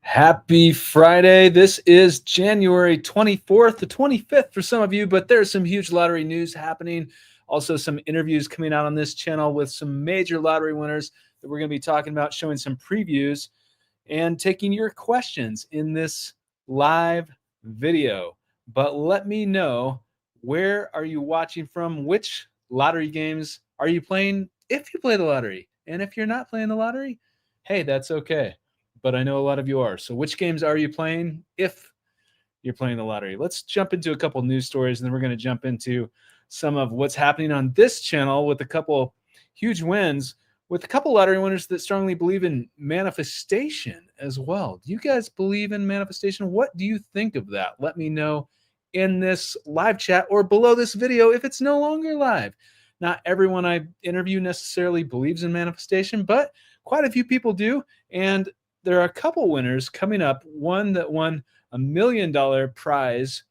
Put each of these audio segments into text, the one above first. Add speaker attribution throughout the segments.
Speaker 1: Happy Friday. This is January 24th to 25th for some of you, but there's some huge lottery news happening. Also, some interviews coming out on this channel with some major lottery winners that we're going to be talking about, showing some previews and taking your questions in this live video. But let me know, where are you watching from? Which lottery games are you playing if you play the lottery? And if you're not playing the lottery, hey, that's okay. But I know a lot of you are. So which games are you playing if you're playing the lottery? Let's jump into a couple news stories, and then we're going to jump into some of what's happening on this channel with a couple huge wins, with a couple lottery winners that strongly believe in manifestation as well. Do you guys believe in manifestation? What do you think of that? Let me know in this live chat or below this video if it's no longer live. Not everyone I interview necessarily believes in manifestation, but quite a few people do. And there are a couple winners coming up. One that won $1 million prize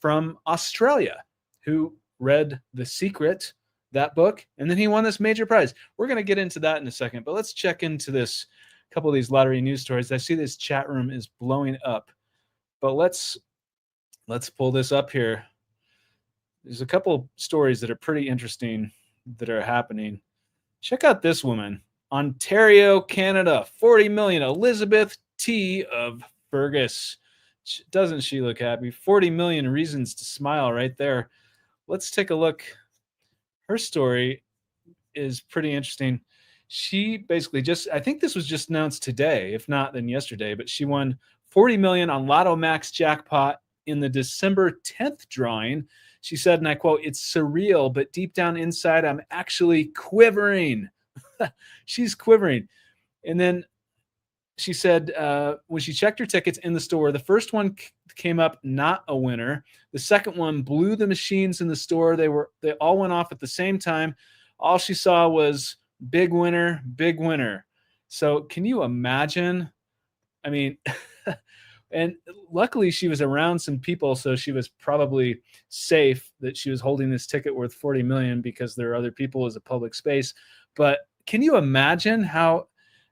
Speaker 1: from Australia, who read The Secret, that book, and then he won this major prize. We're going to get into that in a second, but let's check into this couple of these lottery news stories. I see this chat room is blowing up, but let's pull this up here. There's a couple stories that are pretty interesting that are happening. Check out this woman. Ontario, Canada, 40 million. Elizabeth T. of Fergus. Doesn't she look happy? 40 million reasons to smile right there. Let's take a look. Her story is pretty interesting. She basically I think this was just announced today, if not then yesterday, but she won 40 million on Lotto Max jackpot in the December 10th drawing. She said, and I quote, "It's surreal, but deep down inside, I'm actually quivering." She's quivering. And then she said when she checked her tickets in the store, the first one came up not a winner. The second one blew the machines in the store. They all went off at the same time. All she saw was big winner, big winner. So can you imagine? I mean, and luckily she was around some people, so she was probably safe that she was holding this ticket worth 40 million because there are other people as a public space. But can you imagine how?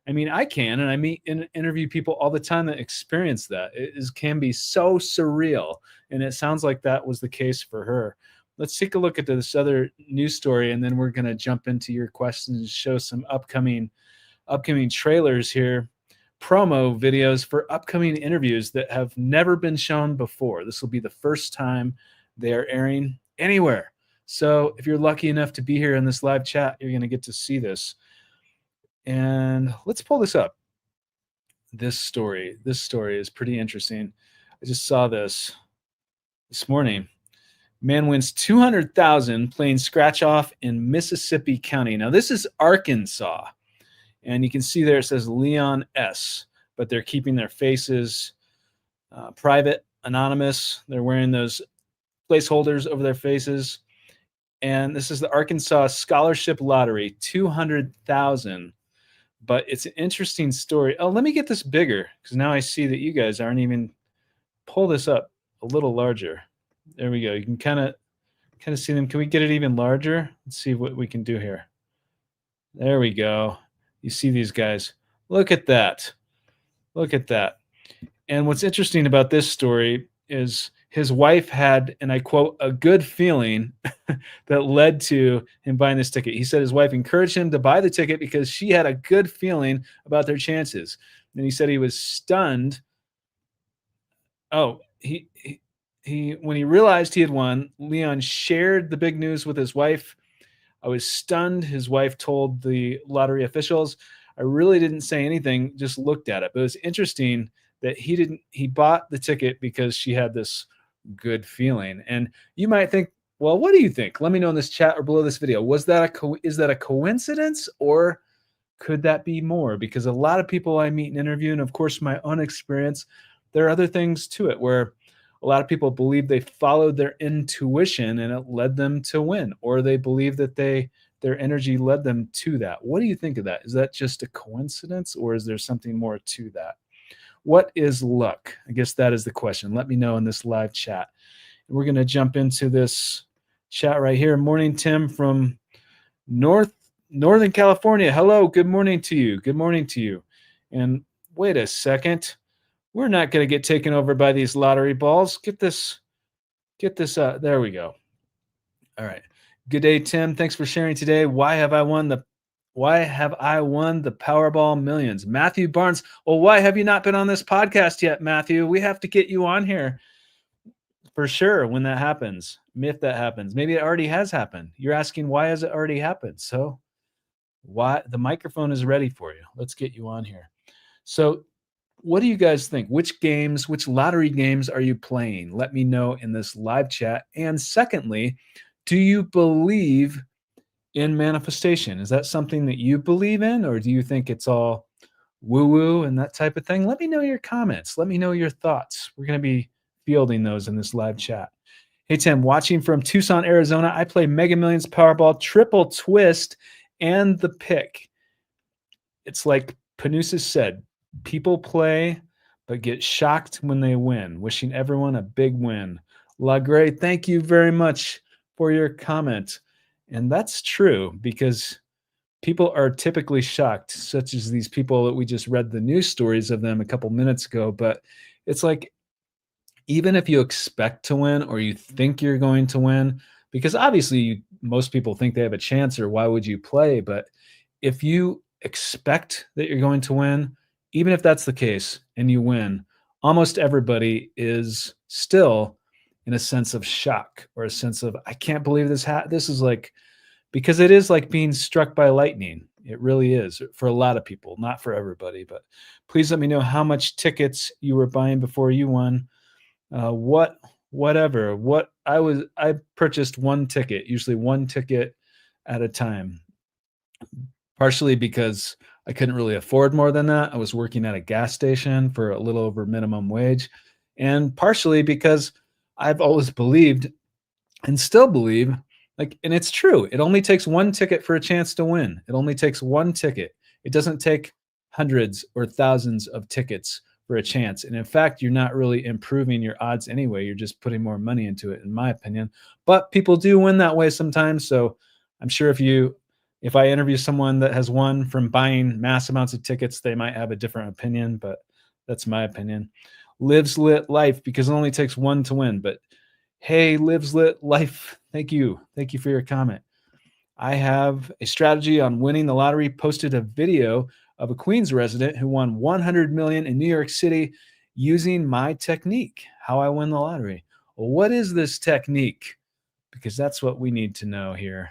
Speaker 1: I mean, I can, and I meet and interview people all the time that experience that. Can be so surreal, and it sounds like that was the case for her. Let's take a look at this other news story, and then we're going to jump into your questions and show some upcoming trailers here, promo videos for upcoming interviews that have never been shown before. This will be the first time they are airing anywhere. So if you're lucky enough to be here in this live chat, you're going to get to see this. And let's pull this up. This story is pretty interesting. I just saw this morning. Man wins $200,000 playing scratch off in Mississippi County. Now this is Arkansas, and you can see there it says Leon S., but they're keeping their faces private, anonymous. They're wearing those placeholders over their faces. And this is the Arkansas Scholarship Lottery, $200,000. But it's an interesting story. Oh, let me get this bigger, because now I see that you guys aren't even. Pull this up a little larger. There we go. You can kind of see them. Can we get it even larger? Let's see what we can do here. There we go. You see these guys. Look at that. Look at that. And what's interesting about this story is his wife had, and I quote, "a good feeling" that led to him buying this ticket. He said his wife encouraged him to buy the ticket because she had a good feeling about their chances. And he said he was stunned. Oh, when he realized he had won, Leon shared the big news with his wife. "I was stunned," his wife told the lottery officials. "I really didn't say anything, just looked at it." But it was interesting that he bought the ticket because she had this good feeling. And you might think, well, what do you think? Let me know in this chat or below this video. Is that a coincidence, or could that be more? Because a lot of people I meet and interview, and of course my own experience, there are other things to it where a lot of people believe they followed their intuition and it led them to win, or they believe that their energy led them to that. What do you think of that? Is that just a coincidence, or is there something more to that? What is luck? I guess that is the question. Let me know in this live chat. We're going to jump into this chat right here. Morning, Tim from Northern California. Hello, good morning to you. Good morning to you. And wait a second. We're not going to get taken over by these lottery balls. Get this. There we go. All right. Good day, Tim. Thanks for sharing today. Why have I won the Powerball millions? Matthew Barnes. Well, why have you not been on this podcast yet, Matthew? We have to get you on here for sure when that happens. If that happens. Maybe it already has happened. You're asking why has it already happened? So why the microphone is ready for you. Let's get you on here. So what do you guys think? Which lottery games are you playing? Let me know in this live chat. And secondly, do you believe in manifestation? Is that something that you believe in, or do you think it's all woo woo and that type of thing? Let me know your comments. Let me know your thoughts. We're going to be fielding those in this live chat. Hey, Tim, watching from Tucson, Arizona. I play Mega Millions, Powerball, Triple Twist, and the Pick. It's like Panusis said, people play but get shocked when they win. Wishing everyone a big win. La Gray, thank you very much for your comment. And that's true because people are typically shocked, such as these people that we just read the news stories of them a couple minutes ago. But it's like, even if you expect to win or you think you're going to win, because obviously most people think they have a chance, or why would you play? But if you expect that you're going to win, even if that's the case and you win, almost everybody is still in a sense of shock or a sense of, I can't believe this is like, because it is like being struck by lightning. It really is for a lot of people, not for everybody. But please let me know how much tickets you were buying before you won. I purchased one ticket, usually one ticket at a time, partially because I couldn't really afford more than that. I was working at a gas station for a little over minimum wage, and partially because I've always believed and still believe, like, and it's true, it only takes one ticket for a chance to win. It only takes one ticket. It doesn't take hundreds or thousands of tickets for a chance. And in fact, you're not really improving your odds anyway. You're just putting more money into it, in my opinion. But people do win that way sometimes. So I'm sure if I interview someone that has won from buying mass amounts of tickets, they might have a different opinion, but that's my opinion. Lives Lit Life, because it only takes one to win. But hey, Lives Lit Life, thank you. Thank you for your comment. I have a strategy on winning the lottery. Posted a video of a Queens resident who won 100 million in New York City using my technique, how I win the lottery. Well, what is this technique? Because that's what we need to know here.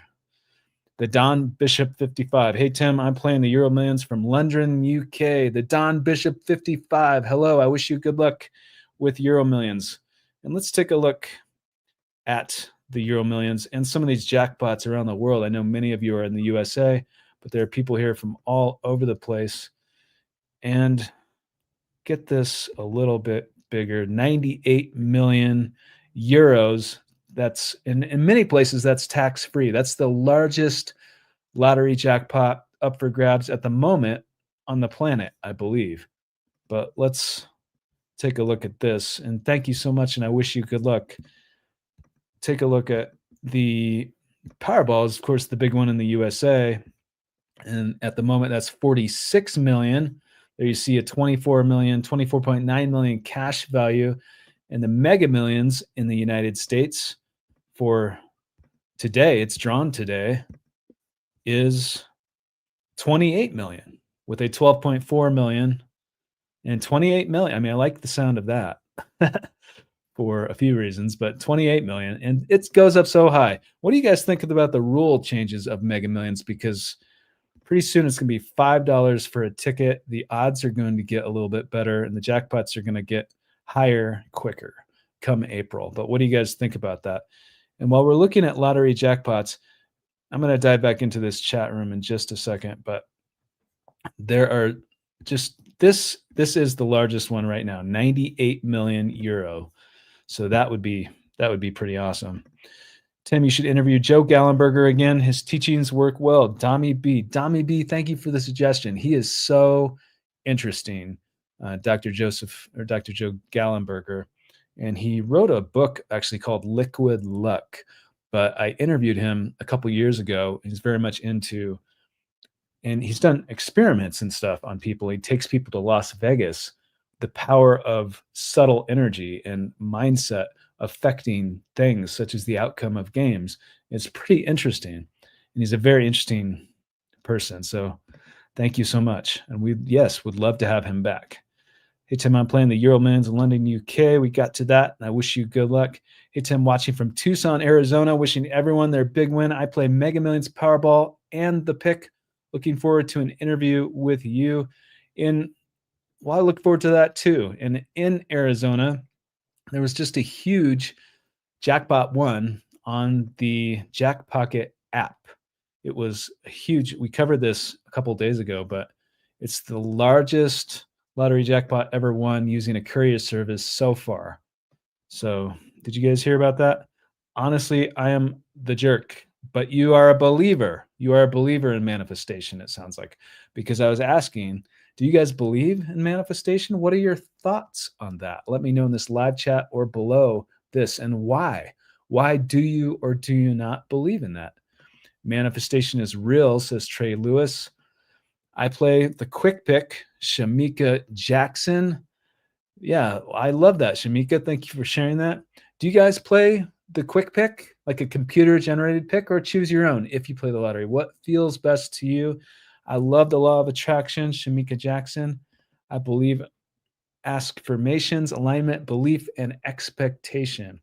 Speaker 1: The Don Bishop 55. Hey, Tim, I'm playing the Euro Millions from London, UK. The Don Bishop 55. Hello, I wish you good luck with Euro Millions. And let's take a look at the Euro Millions and some of these jackpots around the world. I know many of you are in the USA, but there are people here from all over the place. And get this a little bit bigger, 98 million euros. That's in many places, that's tax-free. That's the largest lottery jackpot up for grabs at the moment on the planet, I believe. But let's take a look at this. And thank you so much, and I wish you good luck. Take a look at the Powerball is, of course, the big one in the USA. And at the moment, that's 46 million. There you see a 24 million, 24.9 million cash value. And the Mega Millions in the United States for today, it's drawn today, is 28 million with a 12.4 million and 28 million. I mean, I like the sound of that. For a few reasons, but 28 million, and it goes up so high. What do you guys think about the rule changes of Mega Millions? Because pretty soon it's going to be $5 for a ticket. The odds are going to get a little bit better, and the jackpots are going to get higher quicker come April. But what do you guys think about that? And while we're looking at lottery jackpots, I'm going to dive back into this chat room in just a second, but there are just this is the largest one right now, 98 million euro. So that would be pretty awesome. Tim, you should interview Joe Gallenberger again. His teachings work well. Dami B, thank you for the suggestion. He is so interesting, Dr. Joe Gallenberger. And he wrote a book actually called Liquid Luck. But I interviewed him a couple years ago. He's very much into, and he's done experiments and stuff on people. He takes people to Las Vegas the power of subtle energy and mindset affecting things such as the outcome of games. It's pretty interesting. And he's a very interesting person. So thank you so much. And we, yes, would love to have him back. Hey, Tim, I'm playing the Euro Millions in London, UK. We got to that, and I wish you good luck. Hey, Tim, watching from Tucson, Arizona, wishing everyone their big win. I play Mega Millions, Powerball, and the pick. Looking forward to an interview with you. Well, I look forward to that too. And in Arizona, there was just a huge jackpot one on the Jackpocket app. It was a huge. We covered this a couple of days ago, but it's the largest lottery jackpot ever won using a courier service so far. So, did you guys hear about that? Honestly, I am the jerk, but you are a believer. You are a believer in manifestation, it sounds like, because I was asking, do you guys believe in manifestation? What are your thoughts on that? Let me know in this live chat or below this, and why. Why do you or do you not believe in that? Manifestation is real, says Trey Lewis. I play the quick pick, Shamika Jackson. Yeah, I love that, Shamika. Thank you for sharing that. Do you guys play the quick pick, like a computer generated pick, or choose your own if you play the lottery? What feels best to you? I love the law of attraction, Shamika Jackson. I believe affirmations, alignment, belief, and expectation.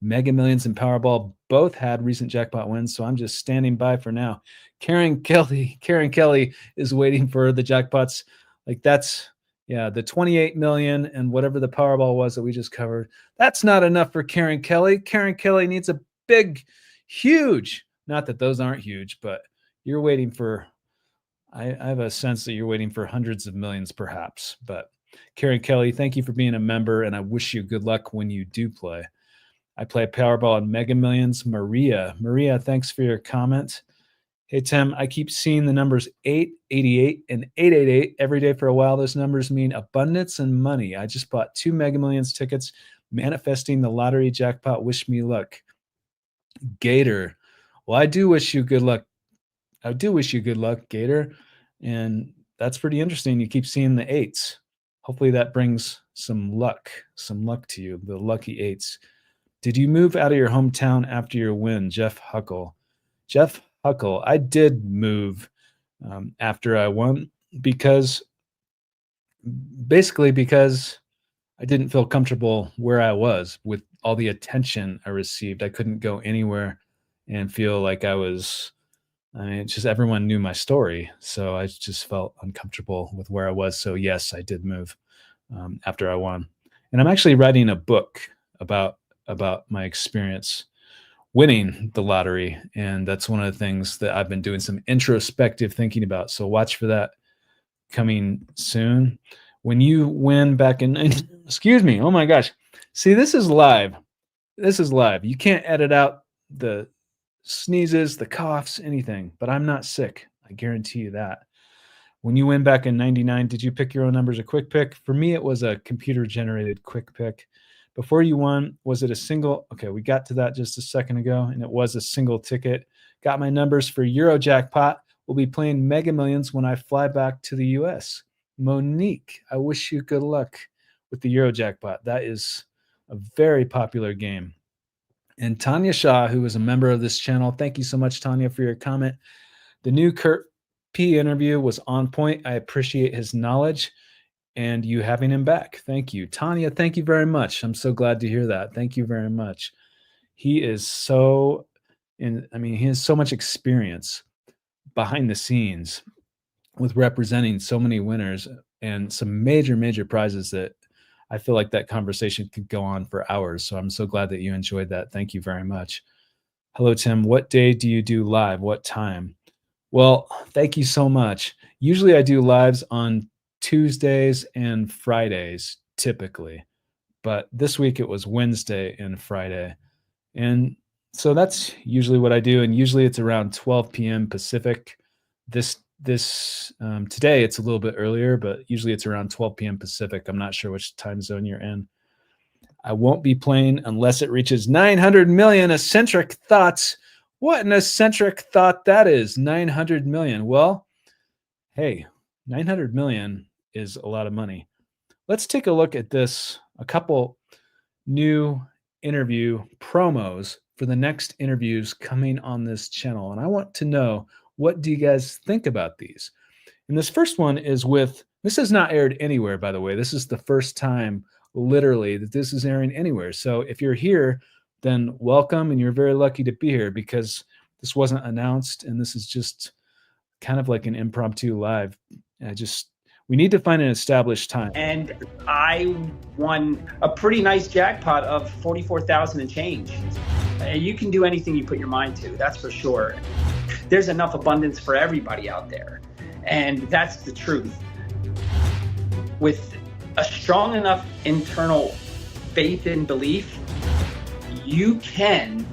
Speaker 1: Mega Millions and Powerball both had recent jackpot wins, so I'm just standing by for now. Karen Kelly is waiting for the jackpots. Like that's, yeah, the 28 million and whatever the Powerball was that we just covered. That's not enough for Karen Kelly. Karen Kelly needs a big, huge, not that those aren't huge, but you're waiting for, I have a sense that you're waiting for hundreds of millions perhaps. But Karen Kelly, thank you for being a member, and I wish you good luck when you do play. I play Powerball and Mega Millions. Maria, thanks for your comment. Hey, Tim, I keep seeing the numbers 888 and 888 every day for a while. Those numbers mean abundance and money. I just bought 2 Mega Millions tickets, manifesting the lottery jackpot. Wish me luck. Gator. Well, I do wish you good luck. I do wish you good luck, Gator. And that's pretty interesting. You keep seeing the eights. Hopefully that brings some luck to you, the lucky eights. Did you move out of your hometown after your win, Jeff Huckle? Jeff Huckle, I did move after I won because I didn't feel comfortable where I was with all the attention I received. I couldn't go anywhere and feel like it's just everyone knew my story. So I just felt uncomfortable with where I was. So yes, I did move after I won. And I'm actually writing a book about my experience winning the lottery. And that's one of the things that I've been doing some introspective thinking about. So watch for that coming soon. When you win back in, excuse me, oh my gosh. See, this is live. You can't edit out the sneezes, the coughs, anything, but I'm not sick. I guarantee you that. When you win back in 99, did you pick your own numbers, a quick pick? For me, it was a computer generated quick pick. Before you won, was it a single? Okay, we got to that just a second ago, and it was a single ticket. Got my numbers for Euro Jackpot. We'll be playing Mega Millions when I fly back to the US. Monique, I wish you good luck with the Euro Jackpot. That is a very popular game. And Tanya Shaw, who is a member of this channel, thank you so much, Tanya, for your comment. The new Kurt P interview was on point. I appreciate his knowledge and you having him back. Thank you. Tanya, thank you very much. I'm so glad to hear that. Thank you very much. He has so much experience behind the scenes with representing so many winners and some major prizes that I feel like that conversation could go on for hours. So I'm so glad that you enjoyed that. Thank you very much. Hello, Tim. What day do you do live? What time? Well, thank you so much. Usually I do lives on Tuesdays and Fridays, typically. But this week it was Wednesday and Friday. And so that's usually what I do. And usually it's around 12 p.m. Pacific. Today it's a little bit earlier, but usually it's around 12 p.m. Pacific. I'm not sure which time zone you're in. I won't be playing unless it reaches 900 million eccentric thoughts. What an eccentric thought that is, 900 million. Well, hey, 900 million is a lot of money. let's take a look at this, a couple new interview promos for the next interviews coming on this channel. And I want to know, what do you guys think about these? And this first one is with, this has not aired anywhere, by the way. This is the first time, literally, that this is airing anywhere. So if you're here, then welcome, and you're very lucky to be here, because this wasn't announced, and this is just kind of like an impromptu live. We need to find an established time.
Speaker 2: And I won a pretty nice jackpot of 44,000 and change. You can do anything you put your mind to, that's for sure. There's enough abundance for everybody out there. And that's the truth. With a strong enough internal faith and belief, you can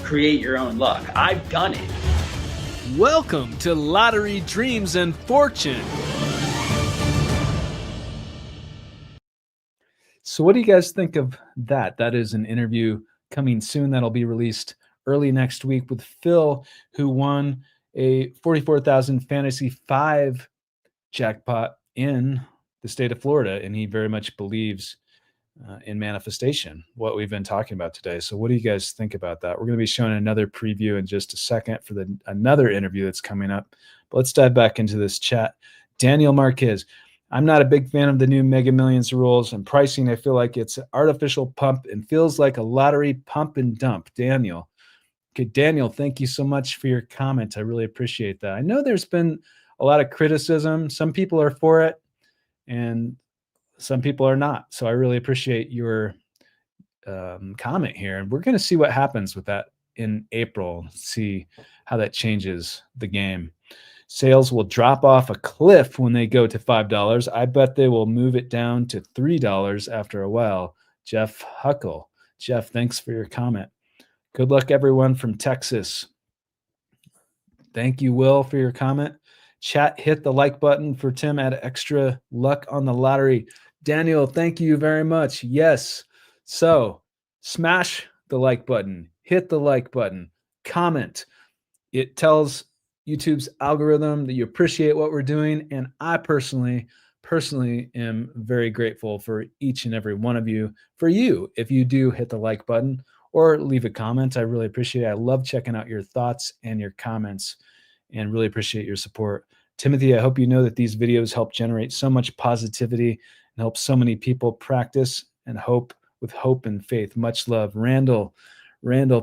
Speaker 2: create your own luck. I've done it.
Speaker 1: Welcome to Lottery Dreams and Fortune. So what do you guys think of that? That is an interview coming soon that'll be released early next week with Phil, who won a 44,000 Fantasy 5 jackpot in the state of Florida, and he very much believes in manifestation, what we've been talking about today. So what do you guys think about that? We're going to be showing another preview in just a second for another interview that's coming up. But let's dive back into this chat. Daniel Marquez: I'm not a big fan of the new Mega Millions rules and pricing. I feel like it's an artificial pump and feels like a lottery pump and dump. Daniel. Okay, Daniel, thank you so much for your comment. I really appreciate that. I know there's been a lot of criticism. Some people are for it, and some people are not. So I really appreciate your comment here. And we're going to see what happens with that in April, see how that changes the game. Sales will drop off a cliff when they go to $5. I bet they will move it down to $3 after a while. Jeff Huckle. Jeff, thanks for your comment. Good luck, everyone from Texas. Thank you, Will, for your comment. Chat, hit the like button for Tim. Add extra luck on the lottery. Daniel, thank you very much. Yes. So smash the like button. Hit the like button. Comment. It tells YouTube's algorithm that you appreciate what we're doing. And I personally am very grateful for each and every one of you. For you, if you do hit the like button or leave a comment, I really appreciate it. I love checking out your thoughts and your comments, and really appreciate your support. Timothy, I hope you know that these videos help generate so much positivity and help so many people practice and hope with hope and faith. Much love. Randall,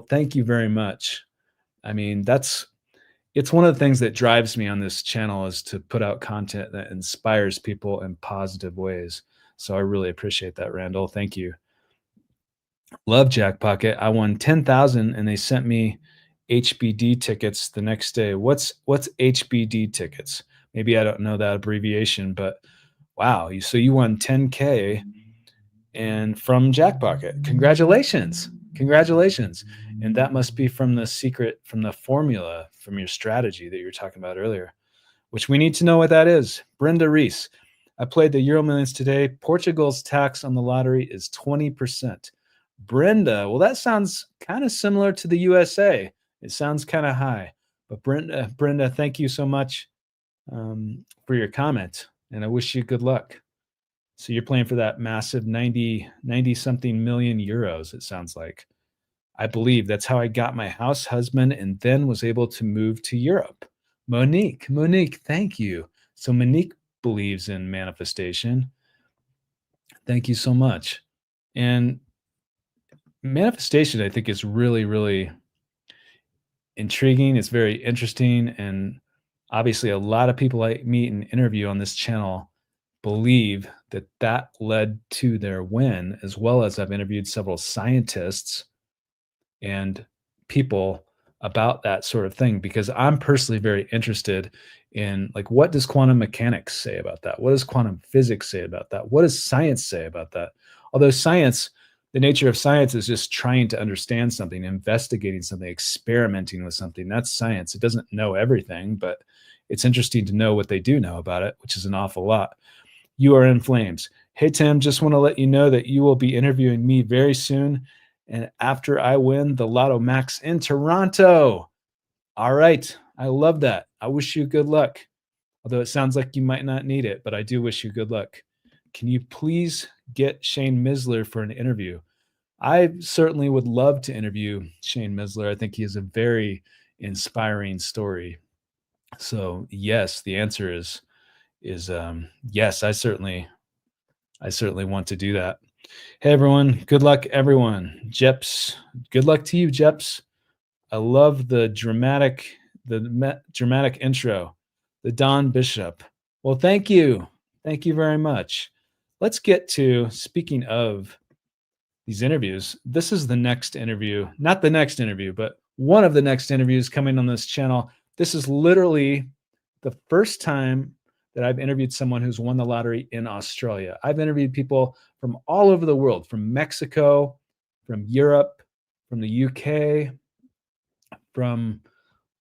Speaker 1: thank you very much. I mean, it's one of the things that drives me on this channel, is to put out content that inspires people in positive ways. So I really appreciate that, Randall. Thank you. Love Jackpocket. I won 10,000 and they sent me HBD tickets the next day. What's HBD tickets? Maybe I don't know that abbreviation, but wow. So you won 10K and from Jackpocket. Congratulations. And that must be from the secret, from the formula, from your strategy that you were talking about earlier, which we need to know what that is. Brenda Reese: I played the Euro Millions today. Portugal's tax on the lottery is 20%. Brenda, well, that sounds kind of similar to the USA. It sounds kind of high. But Brenda, thank you so much for your comment, and I wish you good luck. So you're playing for that massive 90 something million euros, it sounds like. I believe that's how I got my house husband and then was able to move to Europe. Monique, thank you. So Monique believes in manifestation. Thank you so much. And manifestation, I think, is really, really intriguing. It's very interesting. And obviously a lot of people I meet and interview on this channel believe that led to their win, as well as I've interviewed several scientists and people about that sort of thing, because I'm personally very interested in, like, what does quantum mechanics say about that? What does quantum physics say about that? What does science say about that? Although science, the nature of science is just trying to understand something, investigating something, experimenting with something. That's science. It doesn't know everything, but it's interesting to know what they do know about it, which is an awful lot. You are in flames. Hey, Tim, just want to let you know that you will be interviewing me very soon, and after I win the Lotto Max in Toronto. All right. I love that. I wish you good luck. Although it sounds like you might not need it, but I do wish you good luck. can you please get Shane Misler for an interview? I certainly would love to interview Shane Misler. I think he has a very inspiring story. So yes, the answer is yes. I certainly want to do that. Hey everyone, good luck everyone. Jeps, good luck to you, Jeps. I love the dramatic intro, the Don Bishop. Well, thank you very much. Let's get to, speaking of these interviews, this is the next interview, not the next interview, but one of the next interviews coming on this channel. This is literally the first time that I've interviewed someone who's won the lottery in Australia. I've interviewed people from all over the world, from Mexico, from Europe, from the UK, from,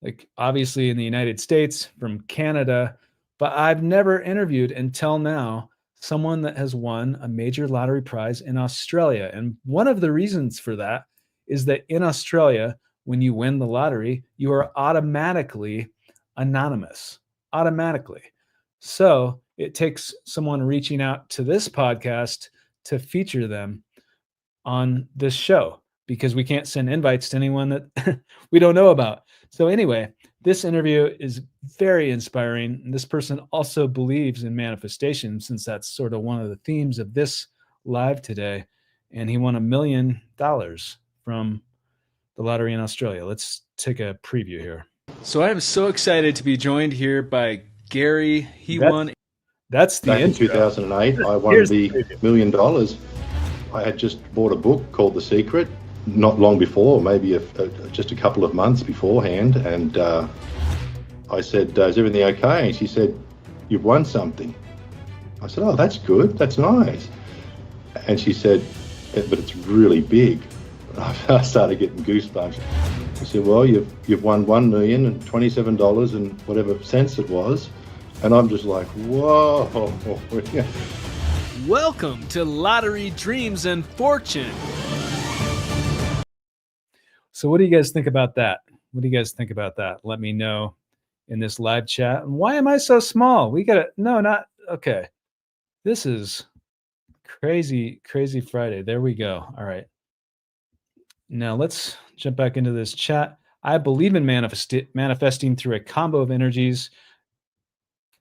Speaker 1: like, obviously in the United States, from Canada, but I've never interviewed until now someone that has won a major lottery prize in Australia. And one of the reasons for that is that in Australia, when you win the lottery, you are automatically anonymous, automatically. So it takes someone reaching out to this podcast to feature them on this show, because we can't send invites to anyone that we don't know about. So anyway, this interview is very inspiring. And this person also believes in manifestation, since that's sort of one of the themes of this live today. And he won $1 million from the lottery in Australia. Let's take a preview here. So I am so excited to be joined here by Gary. That's the
Speaker 3: Back in
Speaker 1: intro.
Speaker 3: 2008, I won the $1 million. I had just bought a book called The Secret, not long before, maybe just a couple of months beforehand, and I said, is everything okay? And she said, you've won something. I said, oh, that's good, that's nice. And she said, but it's really big. I started getting goosebumps. I said, well, you've won $1,027 and whatever cents it was. And I'm just like, whoa.
Speaker 1: Welcome to Lottery Dreams and Fortune. So what do you guys think about that? Let me know in this live chat. Why am I so small? Okay. This is crazy Friday. There we go. All right. Now let's jump back into this chat. I believe in manifesting through a combo of energies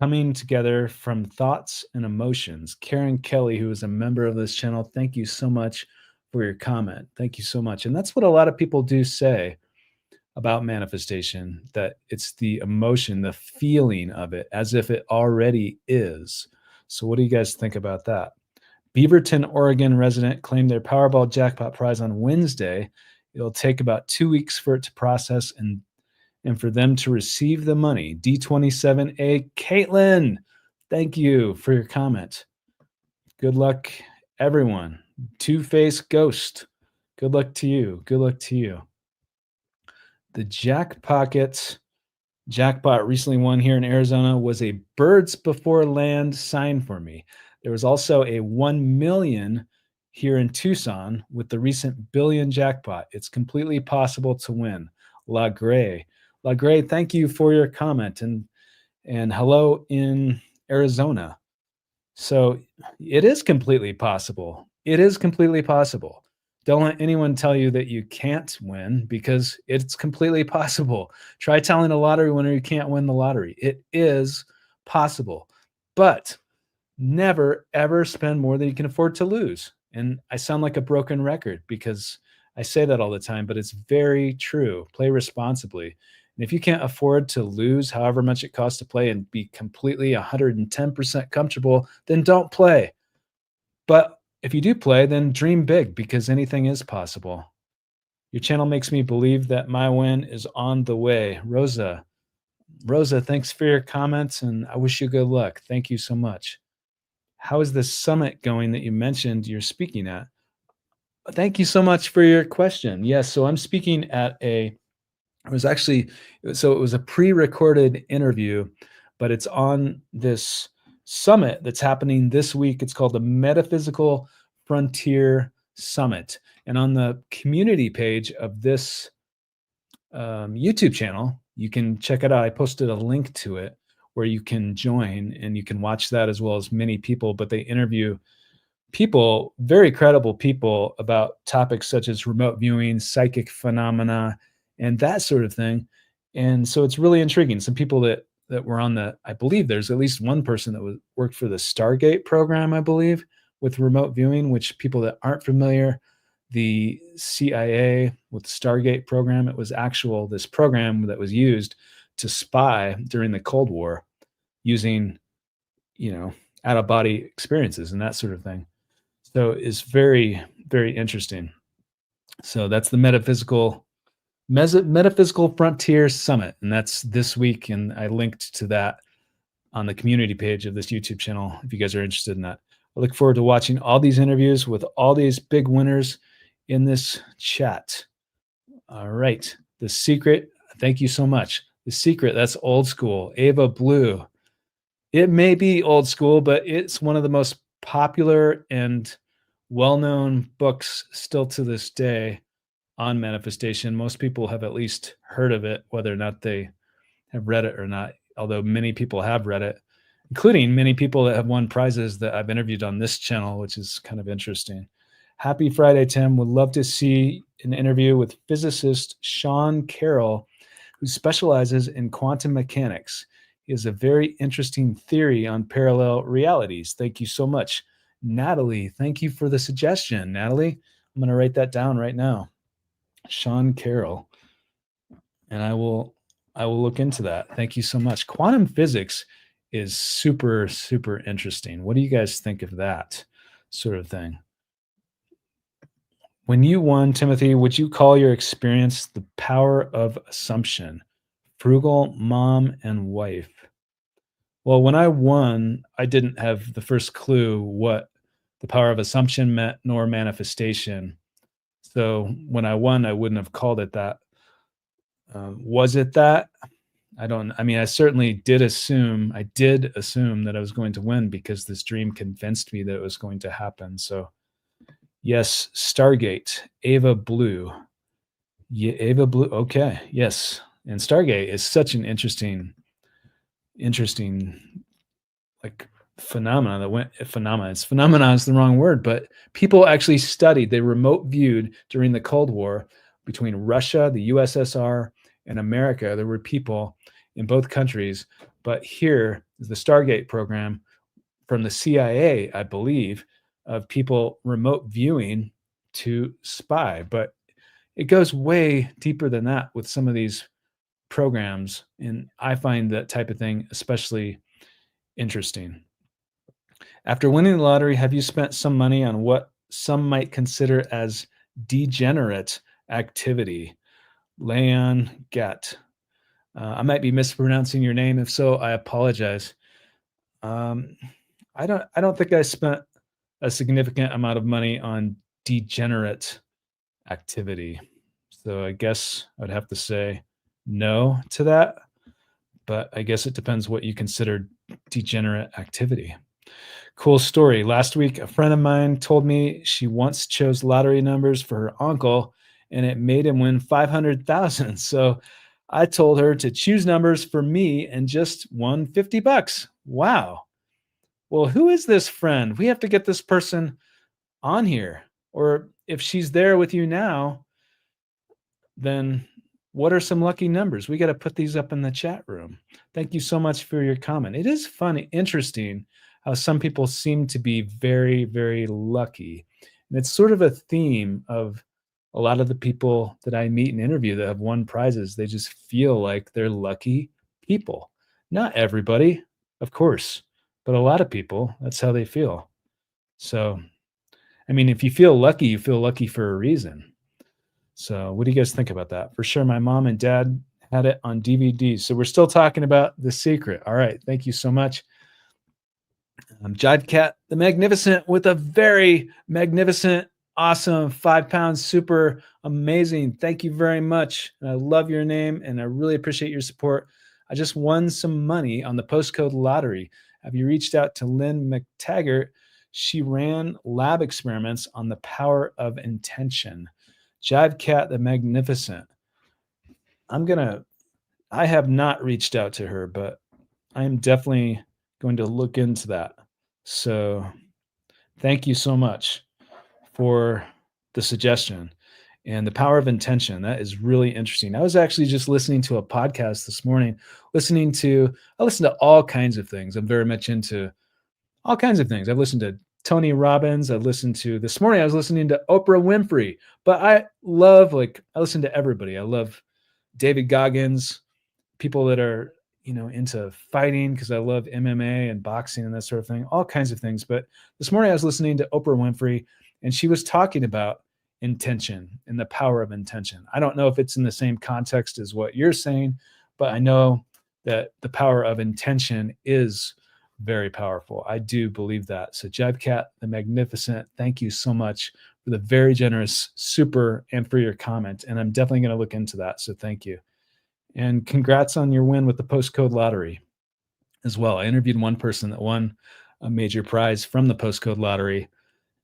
Speaker 1: coming together from thoughts and emotions. Karen Kelly, who is a member of this channel, thank you so much for your comment. Thank you so much. And that's what a lot of people do say about manifestation, that it's the emotion, the feeling of it, as if it already is. So what do you guys think about that? Beaverton, Oregon resident claimed their Powerball jackpot prize on Wednesday. It'll take about 2 weeks for it to process and for them to receive the money. D27A, Caitlin, thank you for your comment. Good luck, everyone. Two-Face Ghost, good luck to you. The Jackpocket jackpot recently won here in Arizona was a birds before land sign for me. There was also a 1 million here in Tucson with the recent billion jackpot. It's completely possible to win. La Gray, thank you for your comment, and hello in Arizona. So it is completely possible. Don't let anyone tell you that you can't win, because it's completely possible. Try telling a lottery winner you can't win the lottery. It is possible, but never ever spend more than you can afford to lose. And I sound like a broken record because I say that all the time, but it's very true. Play responsibly. And if you can't afford to lose however much it costs to play and be completely 110% comfortable, then don't play. But if you do play, then dream big, because anything is possible. Your channel makes me believe that my win is on the way. Rosa, thanks for your comments, and I wish you good luck. Thank you so much. How is the summit going that you mentioned you're speaking at? Thank you so much for your question. Yes, so I'm speaking at it was a pre-recorded interview, but it's on this summit that's happening this week. It's called the Metaphysical Frontier Summit. And on the community page of this YouTube channel, you can check it out. I posted a link to it, where you can join and you can watch that as well as many people, but they interview people, very credible people, about topics such as remote viewing, psychic phenomena, and that sort of thing. And so it's really intriguing. Some people that were on the, I believe there's at least one person that worked for the Stargate program, I believe, with remote viewing, which people that aren't familiar, the CIA with the Stargate program, it was this program that was used to spy during the Cold War using, out of body experiences and that sort of thing. So it's very, very interesting. So that's the Metaphysical Frontier Summit, and that's this week. And I linked to that on the community page of this YouTube channel if you guys are interested in that. I look forward to watching all these interviews with all these big winners in this chat. All right. The Secret. Thank you so much. The Secret. That's old school. Ava Blue. It may be old school, but it's one of the most popular and well-known books still to this day on manifestation. Most people have at least heard of it, whether or not they have read it or not, although many people have read it, including many people that have won prizes that I've interviewed on this channel, which is kind of interesting. Happy Friday, Tim. Would love to see an interview with physicist Sean Carroll, who specializes in quantum mechanics. He has a very interesting theory on parallel realities. Thank you so much. Natalie, thank you for the suggestion. Natalie, I'm going to write that down right now. Sean Carroll. And I will look into that. Thank you so much. Quantum physics is super, super interesting. What do you guys think of that sort of thing? When you won, Timothy, would you call your experience the power of assumption? Frugal mom and wife. Well, when I won, I didn't have the first clue what the power of assumption meant, nor manifestation. So when I won, I wouldn't have called it that. Was it that? I certainly did assume that I was going to win because this dream convinced me that it was going to happen. So yes, Stargate, Ava Blue. Yeah, Ava Blue. Okay. Yes. And Stargate is such an interesting like phenomena phenomena is the wrong word, but people actually studied, they remote viewed during the Cold War between Russia, the USSR, and America. There were people in both countries, but here is the Stargate program from the CIA, I believe, of people remote viewing to spy. But it goes way deeper than that with some of these programs, and I find that type of thing especially interesting. After winning the lottery, have you spent some money on what some might consider as degenerate activity? Leon Gatt. I might be mispronouncing your name. If so, I apologize. I don't think I spent a significant amount of money on degenerate activity. So I guess I'd have to say no to that. But I guess it depends what you consider degenerate activity. Cool story. Last week, a friend of mine told me she once chose lottery numbers for her uncle, and it made him win 500,000. So I told her to choose numbers for me and just won $50. Wow. Well, who is this friend? We have to get this person on here. Or if she's there with you now, then what are some lucky numbers? We got to put these up in the chat room. Thank you so much for your comment. It is fun, interesting how some people seem to be very, very lucky. And it's sort of a theme of a lot of the people that I meet and interview that have won prizes. They just feel like they're lucky people. Not everybody, of course, but a lot of people, that's how they feel. So, I mean, if you feel lucky for a reason. So what do you guys think about that? For sure, my mom and dad had it on DVD. So we're still talking about The Secret. All right. Thank you so much. Jive Cat the Magnificent with a very magnificent, awesome 5 pounds, super amazing. Thank you very much. I love your name and I really appreciate your support. I just won some money on the postcode lottery. Have you reached out to Lynn McTaggart? She ran lab experiments on the power of intention. Jive Cat the Magnificent. I have not reached out to her, but I'm definitely going to look into that. So thank you so much for the suggestion and the power of intention. That is really interesting. I was actually just listening to a podcast this morning, I listen to all kinds of things. I'm very much into all kinds of things. I've listened to Tony Robbins. This morning, I was listening to Oprah Winfrey, but I listen to everybody. I love David Goggins, people that are, into fighting, because I love MMA and boxing and that sort of thing, all kinds of things. But this morning I was listening to Oprah Winfrey, and she was talking about intention and the power of intention. I don't know if it's in the same context as what you're saying, but I know that the power of intention is very powerful. I do believe that. So Jackpot the Magnificent, thank you so much for the very generous super and for your comment. And I'm definitely going to look into that. So thank you. And congrats on your win with the postcode lottery as well. I interviewed one person that won a major prize from the postcode lottery,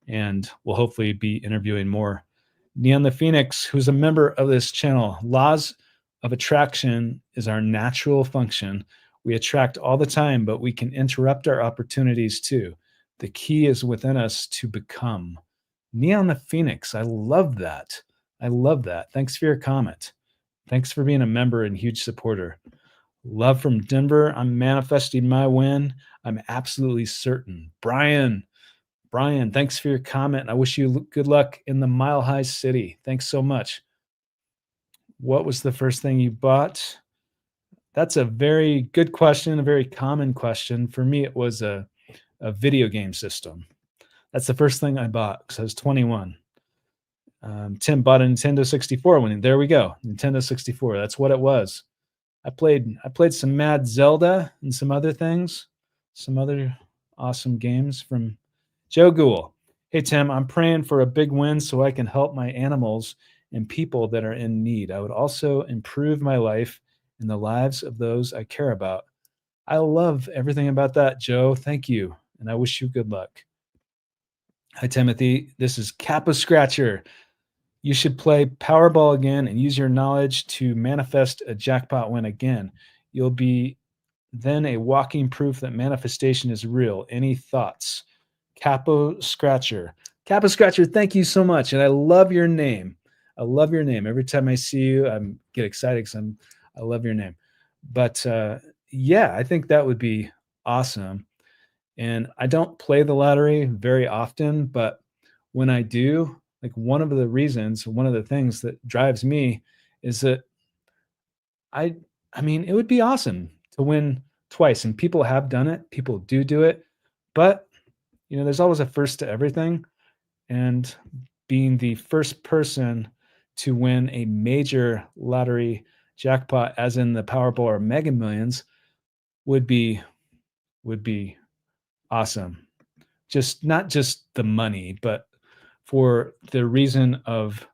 Speaker 1: and we'll hopefully be interviewing more. Neon the Phoenix, who's a member of this channel, laws of attraction is our natural function. We attract all the time, but we can interrupt our opportunities too. The key is within us to become. Neon the Phoenix, I love that. I love that. Thanks for your comment. Thanks for being a member and huge supporter. Love from Denver. I'm manifesting my win. I'm absolutely certain. Brian, thanks for your comment. I wish you good luck in the Mile High City. Thanks so much. What was the first thing you bought? That's a very good question, a very common question. For me, it was a video game system. That's the first thing I bought because I was 21. Tim bought a Nintendo 64 when there we go. Nintendo 64. That's what it was. I played some Mad Zelda and some other things, some other awesome games from Joe Gould. Hey Tim, I'm praying for a big win so I can help my animals and people that are in need. I would also improve my life and the lives of those I care about. I love everything about that, Joe. Thank you. And I wish you good luck. Hi, Timothy. This is Kappa Scratcher. You should play Powerball again and use your knowledge to manifest a jackpot win again. You'll be then a walking proof that manifestation is real. Any thoughts? Capo Scratcher. Capo Scratcher, thank you so much. And I love your name. I love your name. Every time I see you, I get excited because I love your name. But yeah, I think that would be awesome. And I don't play the lottery very often, but when I do, like one of the things that drives me is that I mean, it would be awesome to win twice, and people have done it. People do it, but there's always a first to everything, and being the first person to win a major lottery jackpot, as in the Powerball or Mega Millions, would be awesome. Not just the money, but for the reason of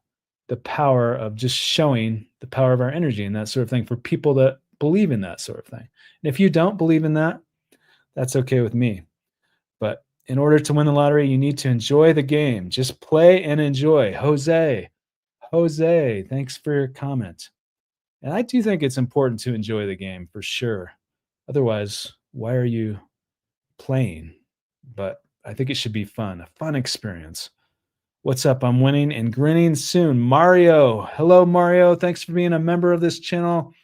Speaker 1: the power of just showing the power of our energy and that sort of thing for people that believe in that sort of thing. And if you don't believe in that, that's okay with me. But in order to win the lottery, you need to enjoy the game. Just play and enjoy. Jose, thanks for your comment. And I do think it's important to enjoy the game for sure. Otherwise, why are you playing? But I think it should be fun, a fun experience. What's up? I'm winning and grinning soon. Mario. Hello, Mario. Thanks for being a member of this channel.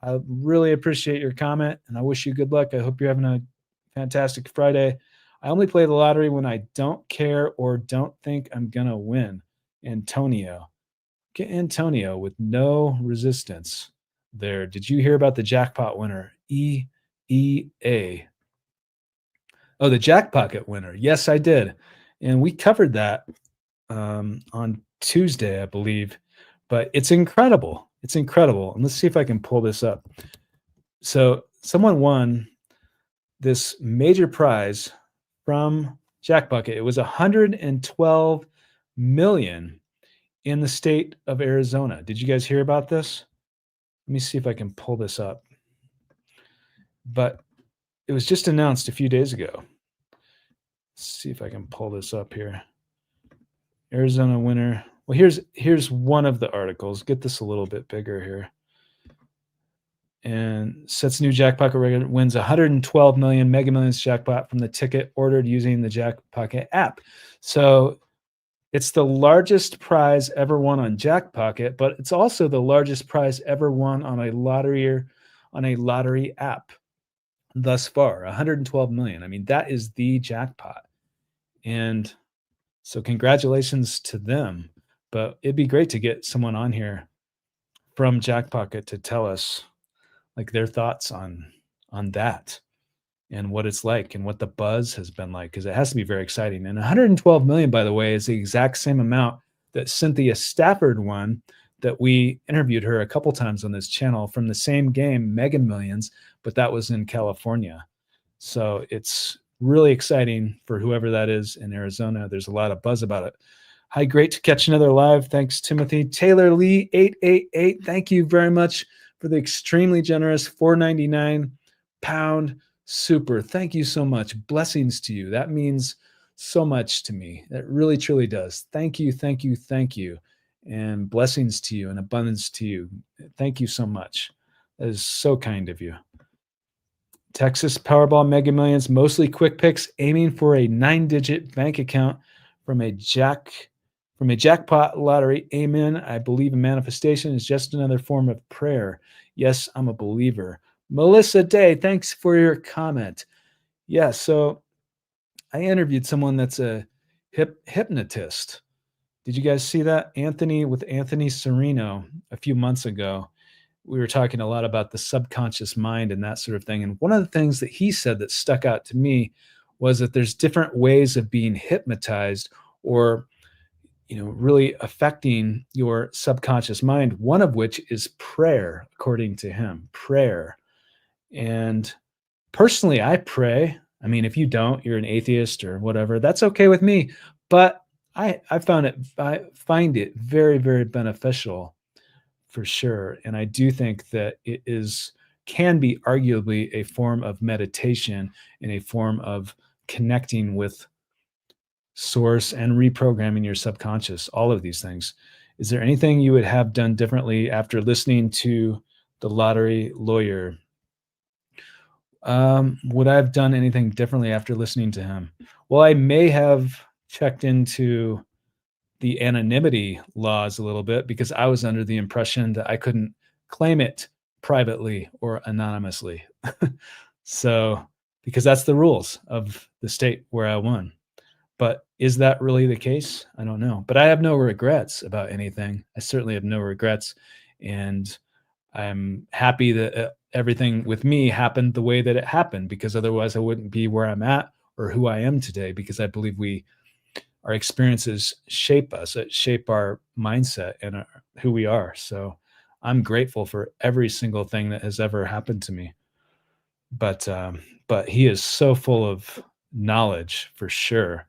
Speaker 1: I really appreciate your comment, and I wish you good luck. I hope you're having a fantastic Friday. I only play the lottery when I don't care or don't think I'm going to win. Antonio. Get Antonio with no resistance there. Did you hear about the jackpot winner? EEA. Oh, the Jackpocket winner. Yes, I did. And we covered that on Tuesday, I believe. But it's incredible. It's incredible. And let's see if I can pull this up. So someone won this major prize from Jackpocket. It was $112 million in the state of Arizona. Did you guys hear about this? Let me see if I can pull this up. But it was just announced a few days ago. Let's see if I can pull this up here. Arizona winner. Well, here's one of the articles. Get this a little bit bigger here. and sets new jackpot record, wins 112 million Mega Millions jackpot from the ticket ordered using the Jackpocket app. So it's the largest prize ever won on Jackpocket, but it's also the largest prize ever won on a lottery app thus far. 112 million. I mean, that is the jackpot. And so congratulations to them. But it'd be great to get someone on here from Jackpocket to tell us like their thoughts on that and what it's like and what the buzz has been like, because it has to be very exciting. And 112 million, by the way, is the exact same amount that Cynthia Stafford won, that we interviewed her a couple times on this channel from the same game, Mega Millions, but that was in California. So it's really exciting for whoever that is in Arizona. There's a lot of buzz about it. Hi, great to catch another live. Thanks, Timothy. Taylor Lee 888. Thank you very much for the extremely generous £4.99 super. Thank you so much. Blessings to you. That means so much to me. That really, truly does. Thank you, thank you, thank you. And blessings to you and abundance to you. Thank you so much. That is so kind of you. Texas Powerball Mega Millions, mostly quick picks, aiming for a 9-digit bank account from a jackpot lottery. Amen. I believe in manifestation is just another form of prayer. Yes, I'm a believer. Melissa Day, thanks for your comment. Yeah, so I interviewed someone that's a hypnotist. Did you guys see that? Anthony Serino a few months ago. We were talking a lot about the subconscious mind and that sort of thing. And one of the things that he said that stuck out to me was that there's different ways of being hypnotized or, really affecting your subconscious mind, one of which is prayer, according to him, prayer. And personally, I pray. I mean, if you don't, you're an atheist or whatever, that's okay with me. But I find it very, very beneficial for sure. And I do think that it can be arguably a form of meditation and a form of connecting with source and reprogramming your subconscious, all of these things. Is there anything you would have done differently after listening to the lottery lawyer? Would I have done anything differently after listening to him? Well, I may have checked into the anonymity laws a little bit, because I was under the impression that I couldn't claim it privately or anonymously. So, because that's the rules of the state where I won. But is that really the case? I don't know. But I have no regrets about anything. I certainly have no regrets. And I'm happy that everything with me happened the way that it happened, because otherwise I wouldn't be where I'm at or who I am today, because I believe our experiences shape us, shape our mindset and who we are. So I'm grateful for every single thing that has ever happened to me. But he is so full of knowledge for sure.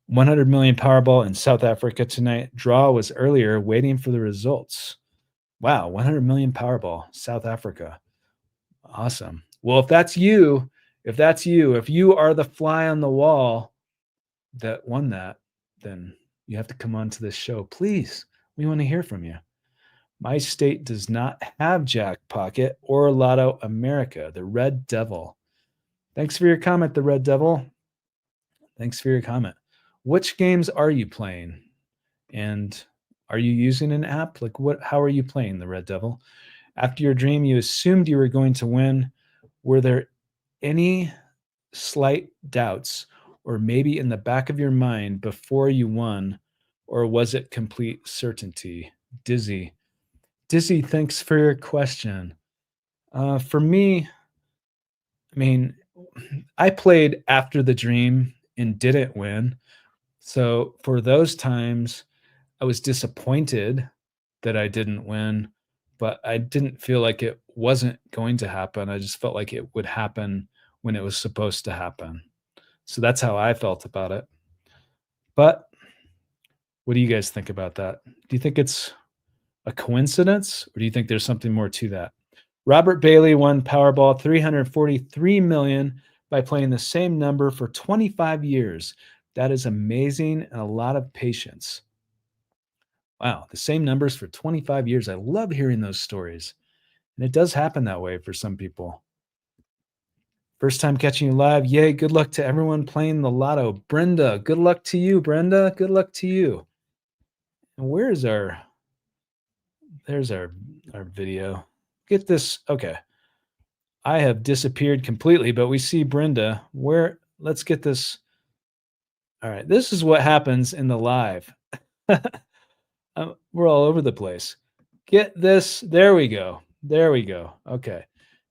Speaker 1: 100 million Powerball in South Africa tonight. Draw was earlier, waiting for the results. Wow, 100 million Powerball, South Africa. Awesome. Well, if you are the fly on the wall that won that, then you have to come on to this show. Please, we want to hear from you. My state does not have Jackpocket or Lotto America, the Red Devil. Thanks for your comment, the Red Devil. Thanks for your comment. Which games are you playing? And are you using an app? Like how are you playing, the Red Devil? After your dream, you assumed you were going to win. Were there any slight doubts or maybe in the back of your mind before you won, or was it complete certainty? Dizzy, thanks for your question. For me, I mean, I played after the dream and didn't win. So for those times, I was disappointed that I didn't win, but I didn't feel like it wasn't going to happen. I just felt like it would happen when it was supposed to happen. So that's how I felt about it. But what do you guys think about that? Do you think it's a coincidence, or do you think there's something more to that? Robert Bailey won Powerball $343 million by playing the same number for 25 years. That is amazing and a lot of patience. Wow, the same numbers for 25 years. I love hearing those stories. And it does happen that way for some people. First time catching you live. Yay. Good luck to everyone playing the lotto. Brenda, good luck to you, Brenda. Good luck to you. And where's there's our video. Get this. Okay. I have disappeared completely, but we see Brenda. Let's get this. All right. This is what happens in the live. We're all over the place. Get this. There we go. There we go. Okay.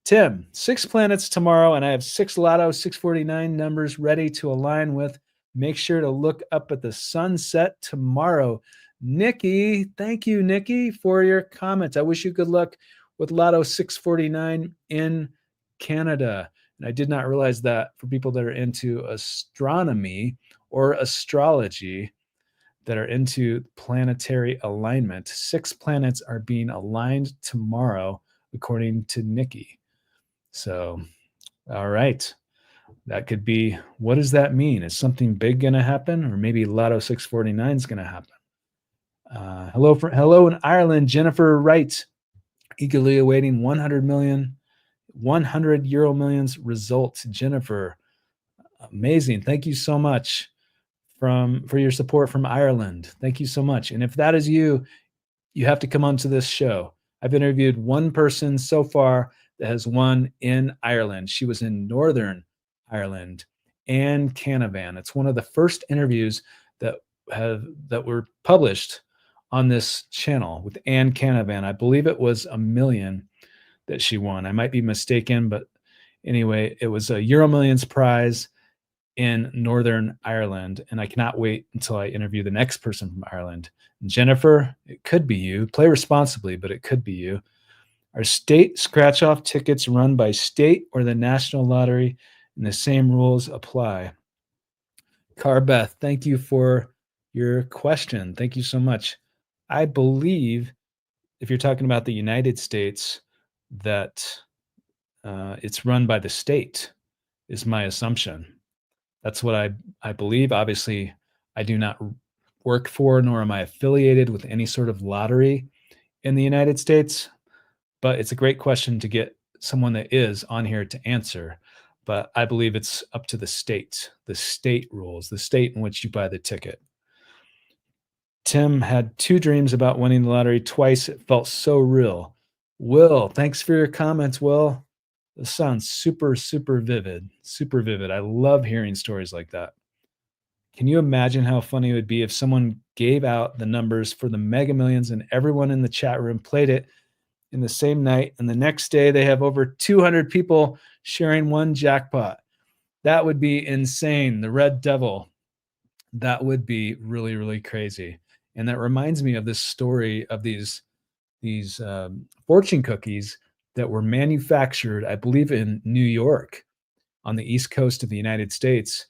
Speaker 1: Tim, 6 planets tomorrow, and I have 6 Lotto 649 numbers ready to align with. Make sure to look up at the sunset tomorrow. Nikki, thank you, Nikki, for your comments. I wish you good luck with Lotto 649 in Canada. And I did not realize that for people that are into astronomy or astrology, that are into planetary alignment, 6 planets are being aligned tomorrow, according to Nikki. So, all right. That could be, what does that mean? Is something big going to happen? Or maybe Lotto 649 is going to happen. Hello in Ireland, Jennifer Wright, eagerly awaiting 100 euro millions results. Jennifer, amazing. Thank you so much for your support from Ireland. Thank you so much. And if that is you, you have to come onto this show. I've interviewed one person so far that has won in Ireland. She was in Northern Ireland. Anne Canavan. It's one of the first interviews that were published on this channel with Anne Canavan. I believe it was $1 million that she won. I might be mistaken, but anyway, it was a Euro Millions prize in Northern Ireland, and I cannot wait until I interview the next person from Ireland. Jennifer, it could be you. Play responsibly, but it could be you. Are state scratch-off tickets run by state or the national lottery, and the same rules apply? Carbeth, thank you for your question. Thank you so much. I believe, if you're talking about the United States, that it's run by the state, is my assumption. That's what I believe. Obviously, I do not work for, nor am I affiliated with any sort of lottery in the United States, but it's a great question to get someone that is on here to answer. But I believe it's up to the state rules, the state in which you buy the ticket. Tim had 2 dreams about winning the lottery twice. It felt so real. Will, thanks for your comments, Will. This sounds super, super vivid. Super vivid. I love hearing stories like that. Can you imagine how funny it would be if someone gave out the numbers for the Mega Millions and everyone in the chat room played it in the same night, and the next day they have over 200 people sharing one jackpot? That would be insane. The Red Devil. That would be really, really crazy. And that reminds me of this story of these fortune cookies that were manufactured, I believe, in New York on the East Coast of the United States.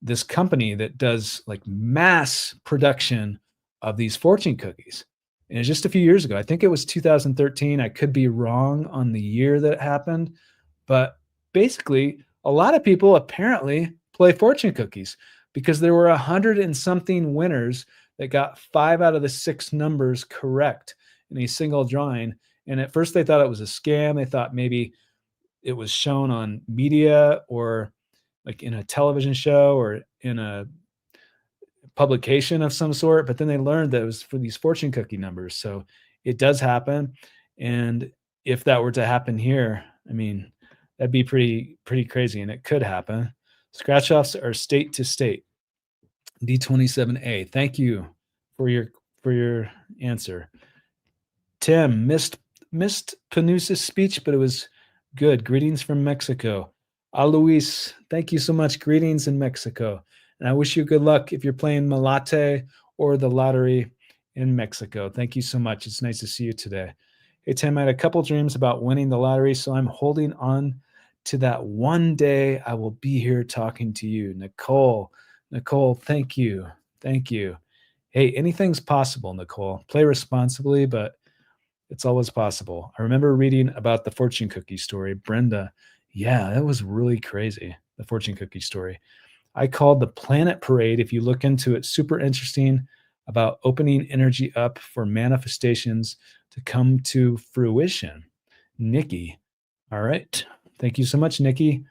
Speaker 1: This company that does like mass production of these fortune cookies. And it's just a few years ago. I think it was 2013. I could be wrong on the year that it happened. But basically, a lot of people apparently play fortune cookies because there were 100 and something winners that got 5 out of the 6 numbers correct in a single drawing. And at first they thought it was a scam. They thought maybe it was shown on media or like in a television show or in a publication of some sort. But then they learned that it was for these fortune cookie numbers. So it does happen. And if that were to happen here, I mean, that'd be pretty crazy. And it could happen. Scratch offs are state to state. D27A. Thank you for your answer. Tim, missed Panusa's speech, but it was good. Greetings from Mexico. Luis, thank you so much. Greetings in Mexico. And I wish you good luck if you're playing Malate or the lottery in Mexico. Thank you so much. It's nice to see you today. Hey, Tim, I had a couple dreams about winning the lottery, so I'm holding on to that one day I will be here talking to you. Nicole, thank you. Thank you. Hey, anything's possible, Nicole. Play responsibly, but it's always possible. I remember reading about the fortune cookie story. Brenda, yeah, that was really crazy, the fortune cookie story. I called the Planet Parade. If you look into it, super interesting about opening energy up for manifestations to come to fruition. Nikki. All right. Thank you so much, Nikki.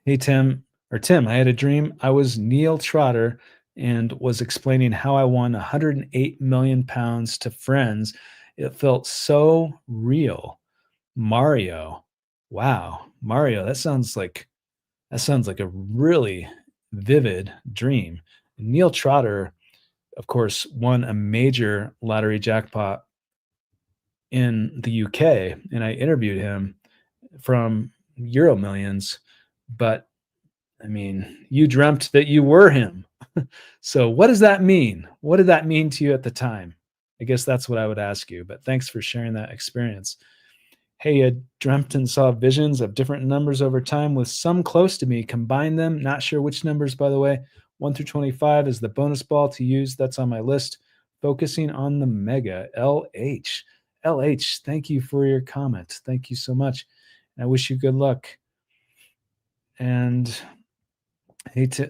Speaker 1: Hey, Tim, I had a dream. I was Neil Trotter and was explaining how I won 108 million pounds to friends. It felt so real. Mario. Wow. Mario, that sounds like a really vivid dream. Neil Trotter, of course, won a major lottery jackpot in the UK, and I interviewed him from Euro Millions. But I mean, you dreamt that you were him. So what does that mean? What did that mean to you at the time? I guess that's what I would ask you. But thanks for sharing that experience. Hey, I dreamt and saw visions of different numbers over time with some close to me. Combine them. Not sure which numbers, by the way. 1 through 25 is the bonus ball to use. That's on my list. Focusing on the mega. LH. LH, thank you for your comment. Thank you so much. I wish you good luck. And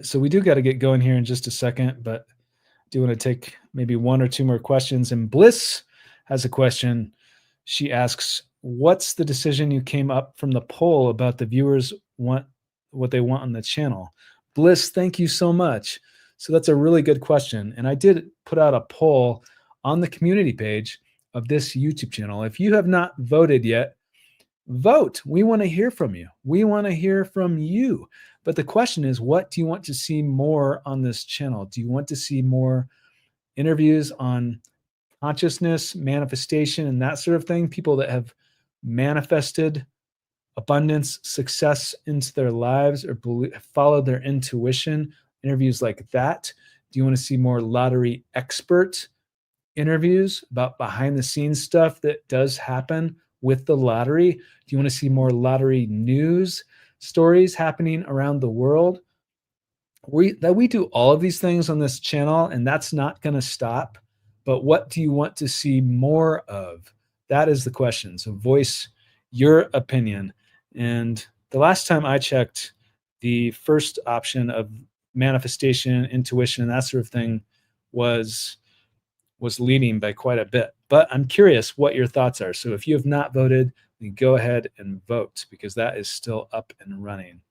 Speaker 1: so we do got to get going here in just a second, but I do want to take maybe one or two more questions. And Bliss has a question. She asks, what's the decision you came up from the poll about the viewers want what they want on the channel? Bliss, thank you so much. So that's a really good question. And I did put out a poll on the community page of this YouTube channel. If you have not voted yet, vote. We want to hear from you. We want to hear from you. But the question is, what do you want to see more on this channel? Do you want to see more interviews on consciousness, manifestation, and that sort of thing? People that have manifested abundance, success into their lives, or followed their intuition, interviews like that. Do you want to see more lottery expert interviews about behind the scenes stuff that does happen with the lottery? Do you want to see more lottery news stories happening around the world? We do all of these things on this channel, and that's not going to stop. But what do you want to see more of? That is the question. So voice your opinion. And the last time I checked, the first option of manifestation, intuition, and that sort of thing was leading by quite a bit. But I'm curious what your thoughts are. So if you have not voted, then go ahead and vote, because that is still up and running.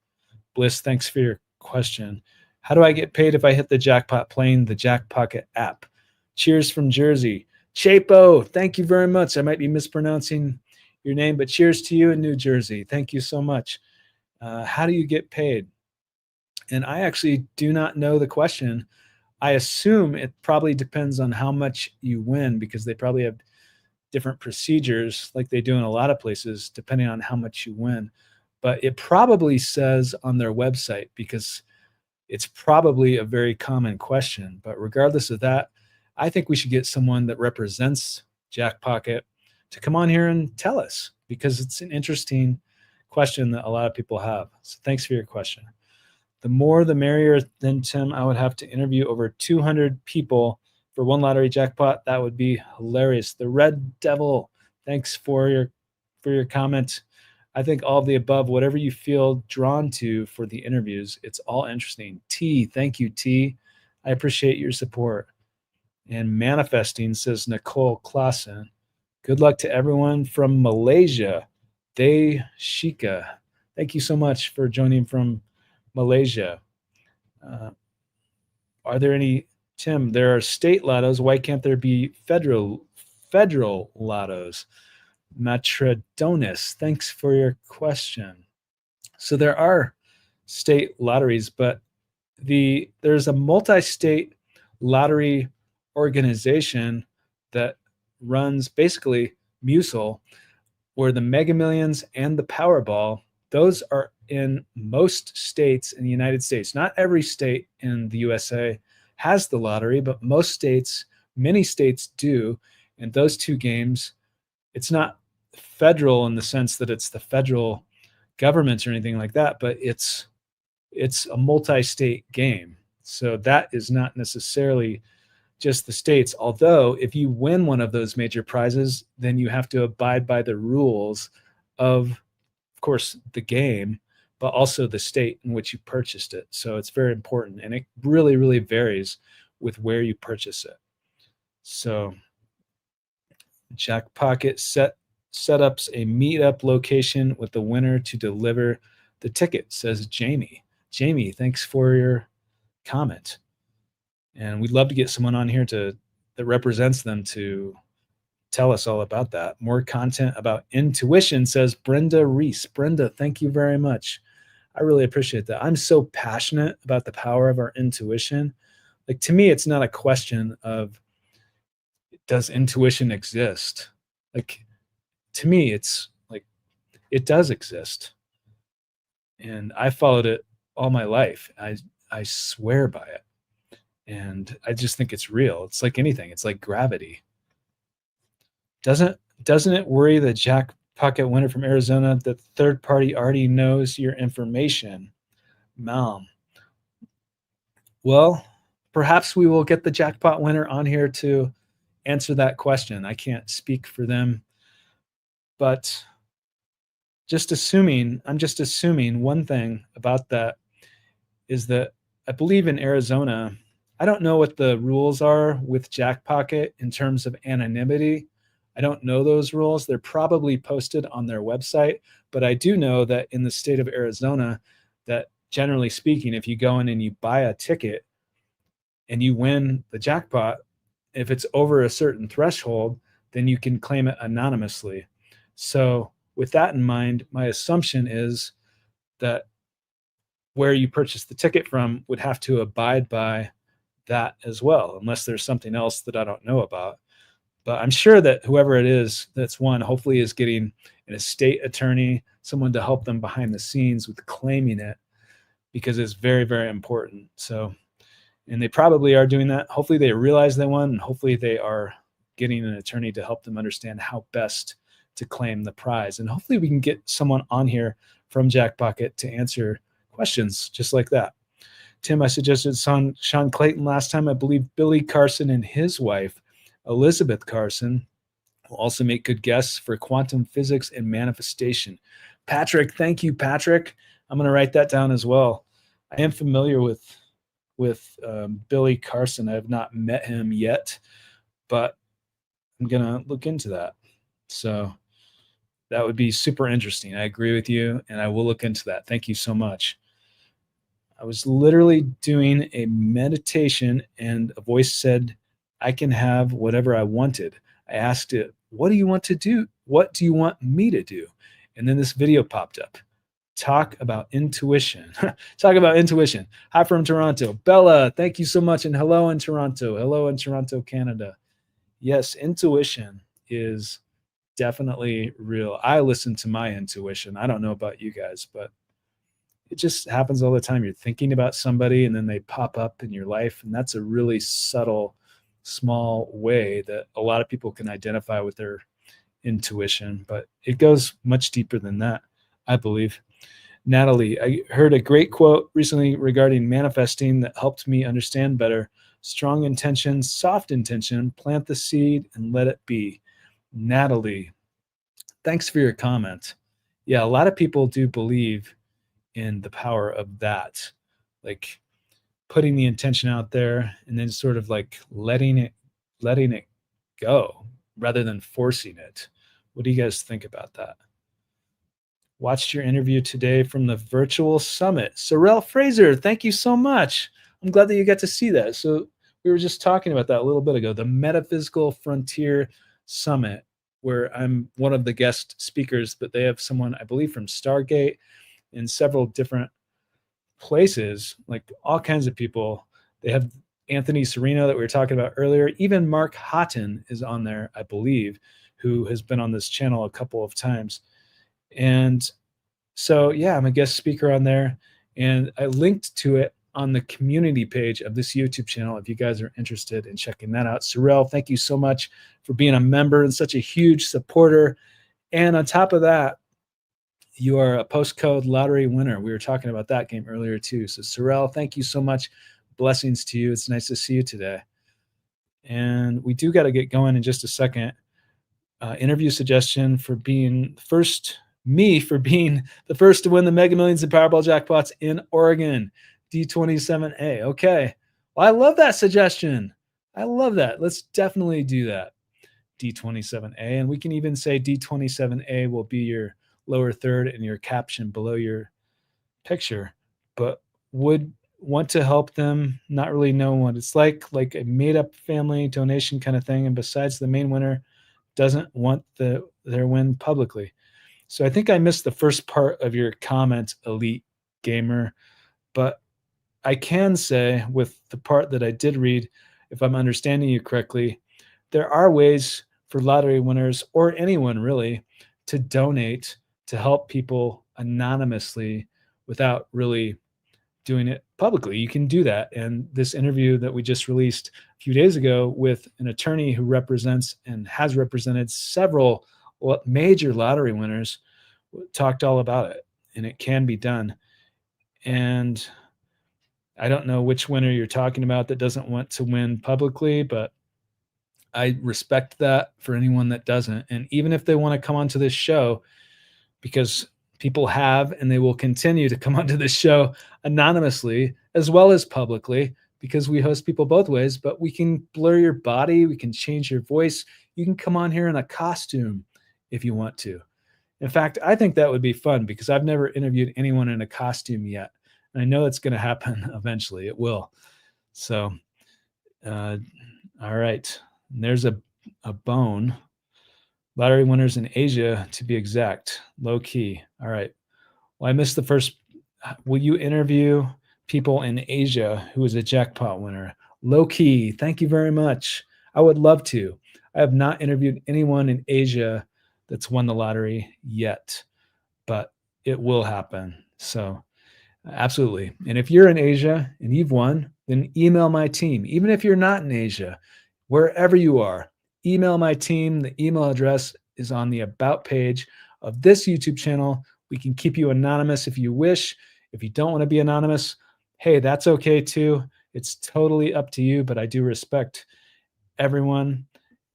Speaker 1: Bliss, thanks for your question. How do I get paid if I hit the jackpot playing the Jackpocket app? Cheers from Jersey. Chapo, thank you very much. I might be mispronouncing your name, but cheers to you in New Jersey. Thank you so much. How do you get paid? And I actually do not know the question. I assume it probably depends on how much you win, because they probably have different procedures like they do in a lot of places, depending on how much you win. But it probably says on their website, because it's probably a very common question. But regardless of that, I think we should get someone that represents Jackpocket to come on here and tell us, because it's an interesting question that a lot of people have. So thanks for your question. The more the merrier. Then, Tim, I would have to interview over 200 people for one lottery jackpot. That would be hilarious. The Red Devil, thanks for your comment. I think all of the above, whatever you feel drawn to for the interviews, it's all interesting. T, thank you, T. I appreciate your support. And manifesting, says Nicole Clausen. Good luck to everyone from Malaysia. Day Shika. Thank you so much for joining from Malaysia. Are there any, Tim, there are state lottos. Why can't there be federal lottos? Matradonis, thanks for your question. So there are state lotteries, but there's a multi-state lottery organization that runs basically Musil, where the Mega Millions and the Powerball, those are in most states in the United States. Not every state in the USA has the lottery, but most states, many states do. And those two games, it's not federal in the sense that it's the federal government or anything like that, but it's a multi-state game. So that is not necessarily just the states. Although if you win one of those major prizes, then you have to abide by the rules of course, the game, but also the state in which you purchased it. So it's very important, and it really, really varies with where you purchase it. So Jackpocket setups a meetup location with the winner to deliver the ticket, says Jamie. Jamie, thanks for your comment. And we'd love to get someone on here that represents them to tell us all about that. More content about intuition, says Brenda Reese. Brenda, thank you very much. I really appreciate that. I'm so passionate about the power of our intuition. Like, to me, it's not a question of, does intuition exist? Like, to me, it's like, it does exist. And I followed it all my life. I swear by it. And I just think it's real. It's like anything. It's like gravity. Doesn't it worry the Jackpocket winner from Arizona that the third party already knows your information? Malm. Well, perhaps we will get the jackpot winner on here to answer that question. I can't speak for them, but I'm just assuming one thing about that is that I believe in Arizona, I don't know what the rules are with Jackpocket in terms of anonymity. I don't know those rules. They're probably posted on their website, but I do know that in the state of Arizona, that generally speaking, if you go in and you buy a ticket and you win the jackpot, if it's over a certain threshold, then you can claim it anonymously. So with that in mind, my assumption is that where you purchase the ticket from would have to abide by that as well, unless there's something else that I don't know about. But I'm sure that whoever it is that's won hopefully is getting an estate attorney, someone to help them behind the scenes with claiming it, because it's very, very important. So, and they probably are doing that. Hopefully they realize they won, and hopefully they are getting an attorney to help them understand how best to claim the prize. And hopefully we can get someone on here from Jackpocket to answer questions just like that. Tim, I suggested Sean Clayton last time. I believe Billy Carson and his wife, Elizabeth Carson, will also make good guesses for quantum physics and manifestation. Patrick, thank you, Patrick. I'm going to write that down as well. I am familiar with Billy Carson. I have not met him yet, but I'm going to look into that. So that would be super interesting. I agree with you, and I will look into that. Thank you so much. I was literally doing a meditation, and a voice said, I can have whatever I wanted. I asked it, what do you want to do? What do you want me to do? And then this video popped up. Talk about intuition. Talk about intuition. Hi from Toronto. Bella, thank you so much. And hello in Toronto. Hello in Toronto, Canada. Yes, intuition is definitely real. I listen to my intuition. I don't know about you guys, but it just happens all the time. You're thinking about somebody and then they pop up in your life. And that's a really subtle, small way that a lot of people can identify with their intuition, but it goes much deeper than that, I believe. Natalie, I heard a great quote recently regarding manifesting that helped me understand better. Strong intention, soft intention, plant the seed and let it be. Natalie, thanks for your comment. Yeah, a lot of people do believe in the power of that, like putting the intention out there and then sort of like letting it go rather than forcing it. What do you guys think about that? Watched your interview today from the virtual summit. Sorrel Fraser, thank you so much. I'm glad that you got to see that. So we were just talking about that a little bit ago, the Metaphysical Frontier Summit, where I'm one of the guest speakers, but they have someone, I believe, from Stargate and several different places, like all kinds of people. They have Anthony Serino that we were talking about earlier. Even Mark Houghton is on there, I believe, who has been on this channel a couple of times. And so, yeah, I'm a guest speaker on there. And I linked to it on the community page of this YouTube channel if you guys are interested in checking that out. Sorrel, thank you so much for being a member and such a huge supporter. And on top of that, you are a postcode lottery winner. We were talking about that game earlier too. So Sorrel, thank you so much. Blessings to you. It's nice to see you today. And we do got to get going in just a second. Interview suggestion for being for being the first to win the Mega Millions and Powerball jackpots in Oregon, D27A. Okay. Well, I love that suggestion. I love that. Let's definitely do that. D27A. And we can even say D27A will be your lower third and your caption below your picture, but would want to help them not really know what it's like a made up family donation kind of thing. And besides, the main winner doesn't want their win publicly. So I think I missed the first part of your comment, Elite Gamer, but I can say with the part that I did read, if I'm understanding you correctly, there are ways for lottery winners or anyone really to donate to help people anonymously without really doing it publicly. You can do that. And this interview that we just released a few days ago with an attorney who represents and has represented several major lottery winners talked all about it, and it can be done. And I don't know which winner you're talking about that doesn't want to win publicly, but I respect that for anyone that doesn't. And even if they want to come onto this show, because people have and they will continue to come onto this show anonymously as well as publicly, because we host people both ways, but we can blur your body, we can change your voice. You can come on here in a costume if you want to. In fact, I think that would be fun because I've never interviewed anyone in a costume yet. And I know it's going to happen eventually. It will. So, all right. And there's a bone. Lottery winners in Asia, to be exact. Low key. All right. Well, I missed the first. Will you interview people in Asia who is a jackpot winner? Low key. Thank you very much. I would love to. I have not interviewed anyone in Asia that's won the lottery yet, but it will happen. So absolutely. And if you're in Asia and you've won, then email my team. Even if you're not in Asia, wherever you are, email my team. The email address is on the About page of this YouTube channel. We can keep you anonymous if you wish. If you don't want to be anonymous, hey, that's okay too. It's totally up to you, but I do respect everyone.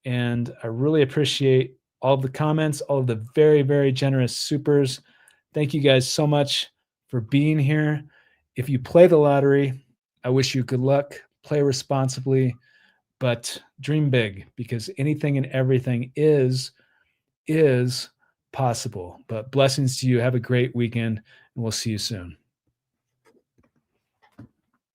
Speaker 1: And I really appreciate all of the comments, all of the very, very generous supers. Thank you guys so much for being here. If you play the lottery, I wish you good luck. Play responsibly, but dream big, because anything and everything is possible. But blessings to you. Have a great weekend, and we'll see you soon.